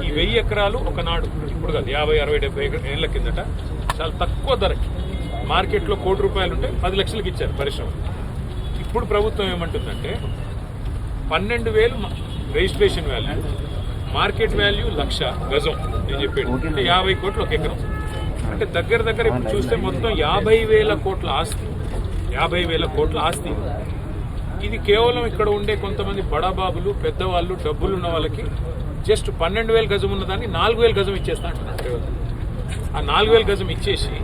ఈ 1000 ఎకరాలు ఒకనాడు ఇప్పుడు కాదు 50, 60, 70 ఏళ్ల కిందట చాలా తక్కువ ధరకి మార్కెట్లో ₹1,00,00,000 ఉంటే 10 లక్షలకు ఇచ్చారు పరిశ్రమ. ఇప్పుడు ప్రభుత్వం ఏమంటుందంటే 12,000 రిజిస్ట్రేషన్ వాల్యూ, మార్కెట్ వాల్యూ 1,00,000 గజం. నేను చెప్పాడు అంటే 50 కోట్లు ఒక ఎకరం. అంటే దగ్గర దగ్గర ఇప్పుడు చూస్తే మొత్తం 50,000 కోట్ల ఆస్తి, 50,000 కోట్ల ఆస్తి. ఇది కేవలం ఇక్కడ ఉండే కొంతమంది బడాబాబులు, పెద్దవాళ్ళు, డబ్బులు ఉన్న వాళ్ళకి జస్ట్ 12,000 గజం ఉన్నదాన్ని 4,000 గజం ఇచ్చేస్తా అంటున్నారు. ఆ 4,000 గజం ఇచ్చేసి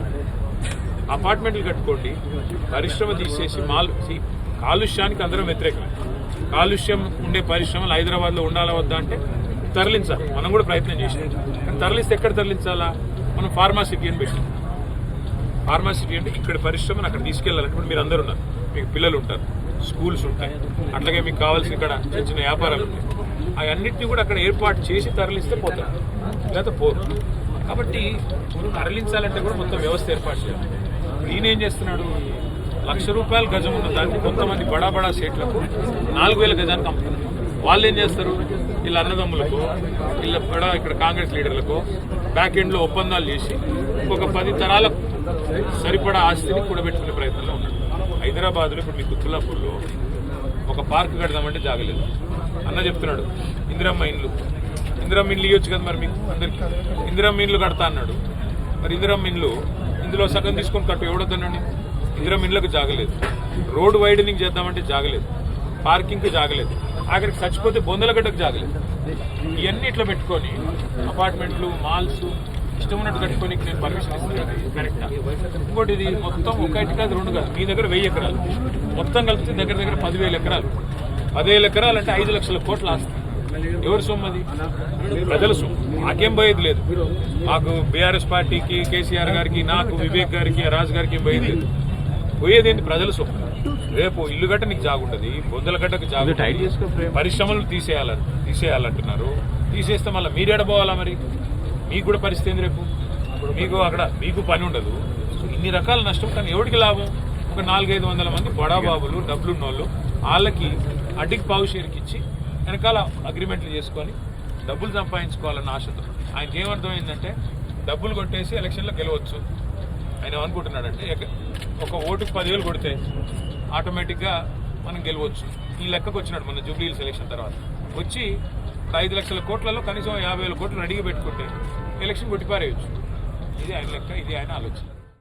అపార్ట్మెంట్లు కట్టుకోండి, పరిశ్రమ తీసేసి కాలుష్యానికి అందరం వ్యతిరేకమే. కాలుష్యం ఉండే పరిశ్రమలు హైదరాబాద్లో ఉండాలా వద్దా అంటే తరలించాలి. మనం కూడా ప్రయత్నం చేసాం. కానీ తరలిస్తే ఎక్కడ తరలించాలా? మనం ఫార్మాసిటీ అని పెట్టాం. ఫార్మాసిటీ అంటే ఇక్కడ పరిశ్రమను అక్కడ తీసుకెళ్లాలంటే ఇప్పుడు మీరు అందరూ ఉన్నారు, మీకు పిల్లలు ఉంటారు, స్కూల్స్ ఉంటాయి, అట్లాగే మీకు కావాల్సిన ఇక్కడ చిన్న చిన్న వ్యాపారాలు ఉంటాయి. అవన్నింటినీ కూడా అక్కడ ఏర్పాటు చేసి తరలిస్తే పోతారు, లేకపోతే పోరు. కాబట్టి తరలించాలంటే కూడా మొత్తం వ్యవస్థ ఏర్పాటు చేయాలి. ఈయన ఏం చేస్తున్నాడు? ₹1,00,000 గజం ఉన్న దాన్ని కొంతమంది బడా సేట్లకు 4,000 గజానికి అమ్ముతున్నారు. వాళ్ళు ఏం చేస్తారు? వీళ్ళ అన్నదమ్ములకు, వీళ్ళ ఇక్కడ కాంగ్రెస్ లీడర్లకు బ్యాక్ ఎండ్లో ఒప్పందాలు చేసి ఇంకొక 10 తరాలకు సరిపడా ఆస్తిని కూడబెట్టుకునే ప్రయత్నంలో ఉన్నాడు. హైదరాబాద్లో ఇప్పుడు మీ కుత్బుల్లాపూర్లో ఒక పార్క్ కడదామంటే జాగలేదు. అన్న చెప్తున్నాడు ఇందిరమ్మ ఇండ్లు ఇవ్వచ్చు కదా మరి మీకు అందరికీ. ఇందిరమ్మ ఇండ్లు కడతా అన్నాడు. మరి ఇందిరమ్మ ఇండ్లు ఇందులో సగం తీసుకొని కట్టు ఎవడొద్దనండి. ఇందిరమ్మ ఇండ్లకు జాగలేదు. రోడ్ వైడనింగ్ చేద్దామంటే జాగలేదు. పార్కింగ్కి జాగలేదు. ఆఖరికి చచ్చిపోతే బొందలగడ్డకు జాగలేదు. ఇవన్నీ ఇట్లా పెట్టుకొని అపార్ట్మెంట్లు, మాల్స్ ఇష్టం ఉన్నట్టు కట్టుకొని నేను పర్మిషన్ ఇస్తున్నాను కరెక్టా? ఇంకోటి ఇది మొత్తం ఒకటి కాదు, 2 కాదు, మీ దగ్గర 1000 ఎకరాలు మొత్తం కలిపితే దగ్గర దగ్గర 10,000 ఎకరాలు. 10,000 ఎకరాలు అంటే 5,00,000 కోట్ల ఆస్తి. ఎవరి సొమ్ము అది? ప్రజల సొమ్ము. మాకేం పోయేది లేదు. మాకు బీఆర్ఎస్ పార్టీకి, కేసీఆర్ గారికి, నాకు, వివేక్ గారికి, రాజు గారికి ఏం పోయేది లేదు. పోయేది ఏంటి? ప్రజల సొమ్ము. రేపు ఇల్లు గట్ట నీకు జాగుండదు, బొందల గడ్డకు జాగు. పరిశ్రమలు తీసేయాలంటున్నారు. తీసేస్తే మళ్ళీ మీరేడపోవాలా? మరి మీకు కూడా పరిస్థితి ఏంది? రేపు మీకు అక్కడ మీకు పని ఉండదు. ఇన్ని రకాల నష్టం. కానీ ఎవరికి లాభం? ఒక 400-500 మంది బడాబాబులు, డబ్బులున్నోళ్ళు, వాళ్ళకి అడ్డికి పావు షేర్కి ఇచ్చి వెనకాల అగ్రిమెంట్లు చేసుకొని డబ్బులు సంపాదించుకోవాలన్న ఆశతో. ఆయనకి ఏమర్థమైందంటే డబ్బులు కొట్టేసి ఎలక్షన్లో గెలవచ్చు. ఆయన ఏమనుకుంటున్నాడంటే ఒక ఓటుకు 10,000 కొడితే ఆటోమేటిక్గా మనం గెలవచ్చు. ఈ లెక్కకు వచ్చినాడు మన జూబ్లీ ఎలక్షన్ తర్వాత. వచ్చి 5,00,000 కోట్లలో కనీసం 50,000 కోట్లు రెడీగా పెట్టుకుంటే ఎలక్షన్ కొట్టిపారేయచ్చు. ఇది ఆయన లెక్క, ఇది ఆయన ఆలోచన.